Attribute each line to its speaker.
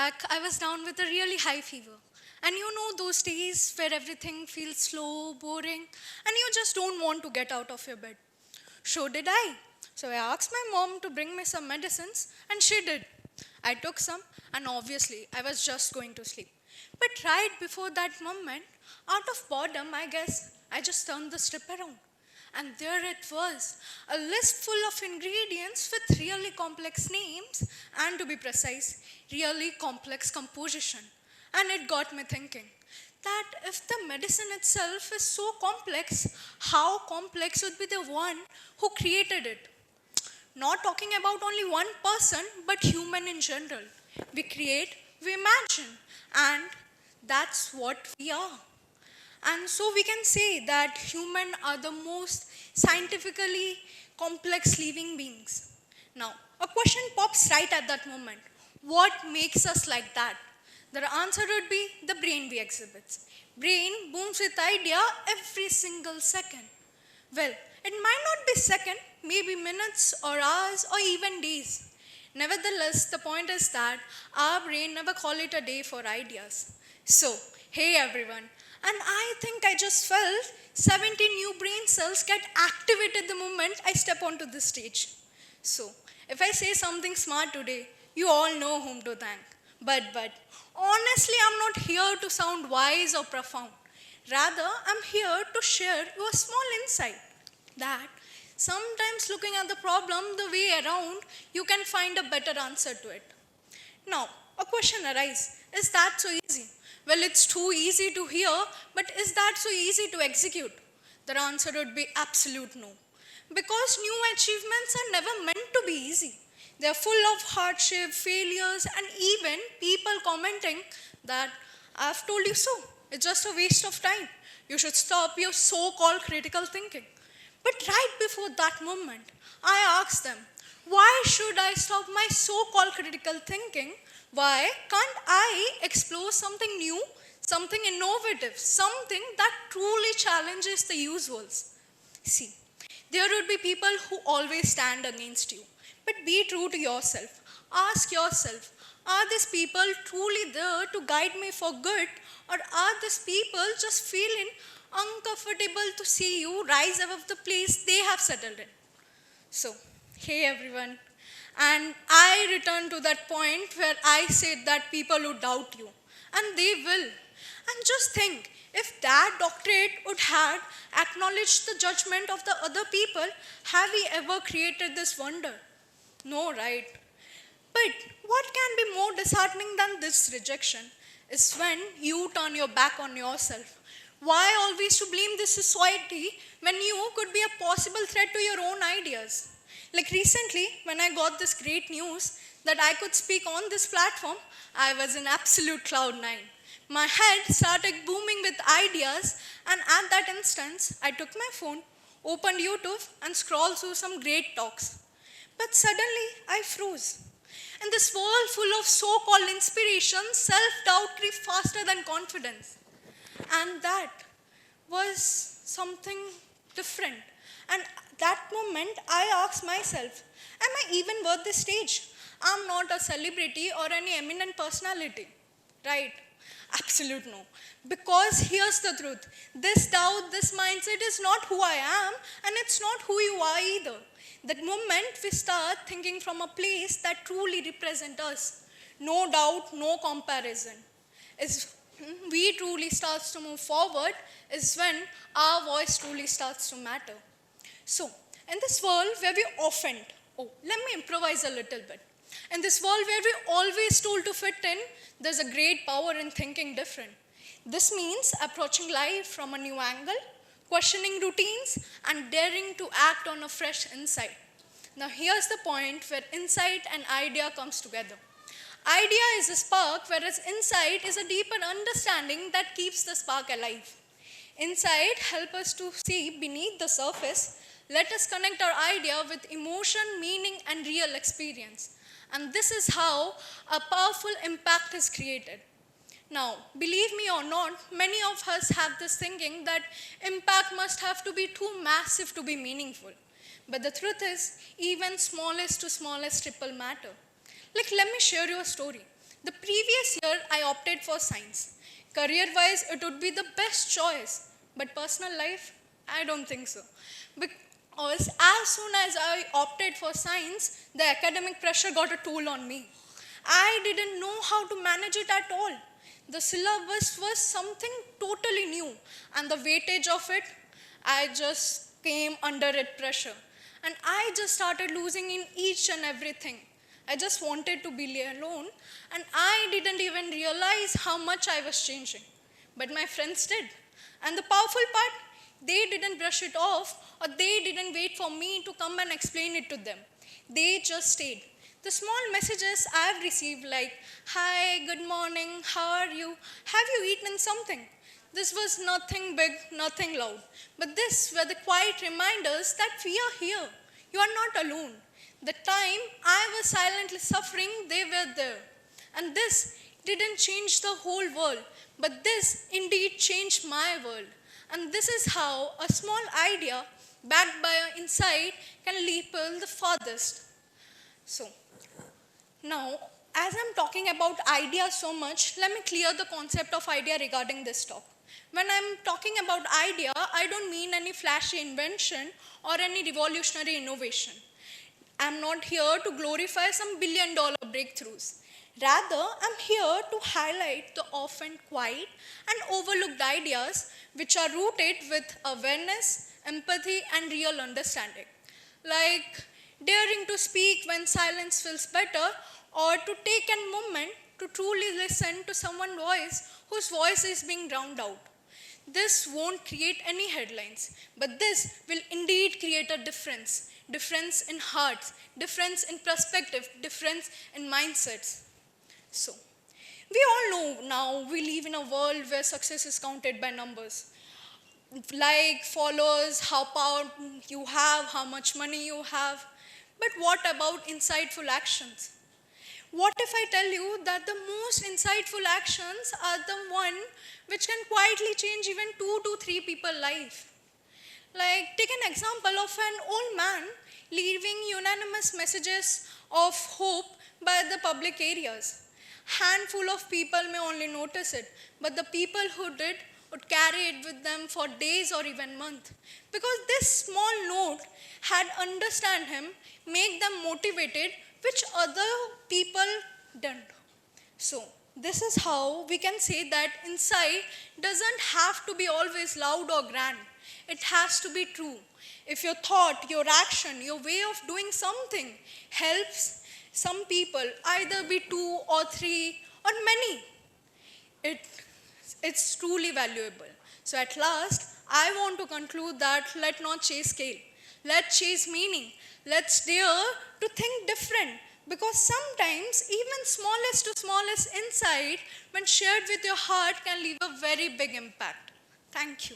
Speaker 1: back, I was down with a really high fever. And you know those days where everything feels slow, boring, and you just don't want to get out of your bed. So did I. So I asked my mom to bring me some medicines, and she did. I took some, and obviously, I was just going to sleep. But right before that moment, out of boredom, I guess, I just turned the strip around. And there it was, a list full of ingredients with really complex names, and to be precise, really complex composition. And it got me thinking that if the medicine itself is so complex, how complex would be the one who created it? Not talking about only one person, but human in general. We create, we imagine, and that's what we are. And so we can say that humans are the most scientifically complex living beings. Now, a question pops right at that moment. What makes us like that? The answer would be the brain we exhibit. Brain booms with idea every single second. Well, it might not be second, maybe minutes or hours or even days. Nevertheless, the point is that our brain never call it a day for ideas. So, hey everyone, and I think I just felt 70 new brain cells get activated the moment I step onto this stage. So, if I say something smart today, you all know whom to thank. But, honestly, I'm not here to sound wise or profound. Rather, I'm here to share you a small insight that sometimes looking at the problem the way around, you can find a better answer to it. Now, a question arises, is that so easy? Well, it's too easy to hear, but is that so easy to execute? The answer would be absolute no. Because new achievements are never meant to be easy. They are full of hardship, failures, and even people commenting that I've told you so. It's just a waste of time. You should stop your so-called critical thinking. But right before that moment, I asked them, why should I stop my so-called critical thinking? Why can't I explore something new, something innovative, something that truly challenges the usuals? See, there would be people who always stand against you. But be true to yourself. Ask yourself, are these people truly there to guide me for good, or are these people just feeling uncomfortable to see you rise above the place they have settled in? So, hey everyone. And I return to that point where I said that people would doubt you. And they will. And just think, if that doctorate would have acknowledged the judgment of the other people, have we ever created this wonder? No, right? But what can be more disheartening than this rejection is when you turn your back on yourself. Why always to blame this society when you could be a possible threat to your own ideas? Like recently, when I got this great news that I could speak on this platform, I was in absolute cloud nine. My head started booming with ideas, and at that instance, I took my phone, opened YouTube, and scrolled through some great talks. But suddenly, I froze. In this world full of so-called inspiration, self-doubt grew faster than confidence. And that was something different. And that moment, I asked myself, am I even worth this stage? I'm not a celebrity or any eminent personality, right? Absolute no. Because here's the truth. This doubt, this mindset is not who I am, and it's not who you are either. That moment we start thinking from a place that truly represents us, no doubt, no comparison, is we truly starts to move forward is when our voice truly starts to matter. So, in this world where we often, let me improvise a little bit. In this world where we always told to fit in, there's a great power in thinking different. This means approaching life from a new angle, questioning routines, and daring to act on a fresh insight. Now here's the point where insight and idea comes together. Idea is a spark, whereas insight is a deeper understanding that keeps the spark alive. Insight helps us to see beneath the surface. Let us connect our idea with emotion, meaning, and real experience. And this is how a powerful impact is created. Now, believe me or not, many of us have this thinking that impact must have to be too massive to be meaningful. But the truth is, even smallest to smallest ripple matter. Like, let me share you a story. The previous year, I opted for science. Career-wise, it would be the best choice. But personal life, I don't think so. Because as soon as I opted for science, the academic pressure got a toll on me. I didn't know how to manage it at all. The syllabus was something totally new, and the weightage of it, I just came under it pressure. And I just started losing in each and everything. I just wanted to be alone, and I didn't even realize how much I was changing. But my friends did. And the powerful part, they didn't brush it off, or they didn't wait for me to come and explain it to them. They just stayed. The small messages I've received like, hi, good morning, how are you? Have you eaten something? This was nothing big, nothing loud. But this were the quiet reminders that we are here. You are not alone. The time I was silently suffering, they were there. And this didn't change the whole world, but this indeed changed my world. And this is how a small idea backed by an insight can leap the farthest. So, now, as I'm talking about ideas so much, let me clear the concept of idea regarding this talk. When I'm talking about idea, I don't mean any flashy invention or any revolutionary innovation. I'm not here to glorify some billion-dollar breakthroughs. Rather, I'm here to highlight the often quiet and overlooked ideas which are rooted with awareness, empathy, and real understanding. Like daring to speak when silence feels better, or to take a moment to truly listen to someone's voice whose voice is being drowned out. This won't create any headlines, but this will indeed create a difference. Difference in hearts, difference in perspective, difference in mindsets. So, we all know now we live in a world where success is counted by numbers. Like followers, how power you have, how much money you have. But what about insightful actions? What if I tell you that the most insightful actions are the one which can quietly change even 2 to 3 people's life? Like, take an example of an old man leaving unanimous messages of hope by the public areas. Handful of people may only notice it, but the people who did would carry it with them for days or even months. Because this small note had understand him, make them motivated, which other people don't. So, this is how we can say that insight doesn't have to be always loud or grand. It has to be true. If your thought, your action, your way of doing something helps some people, either be 2 or 3 or many, it's truly valuable. So at last, I want to conclude that let's not chase scale. Let's chase meaning. Let's dare to think different. Because sometimes even smallest to smallest insight, when shared with your heart, can leave a very big impact. Thank you.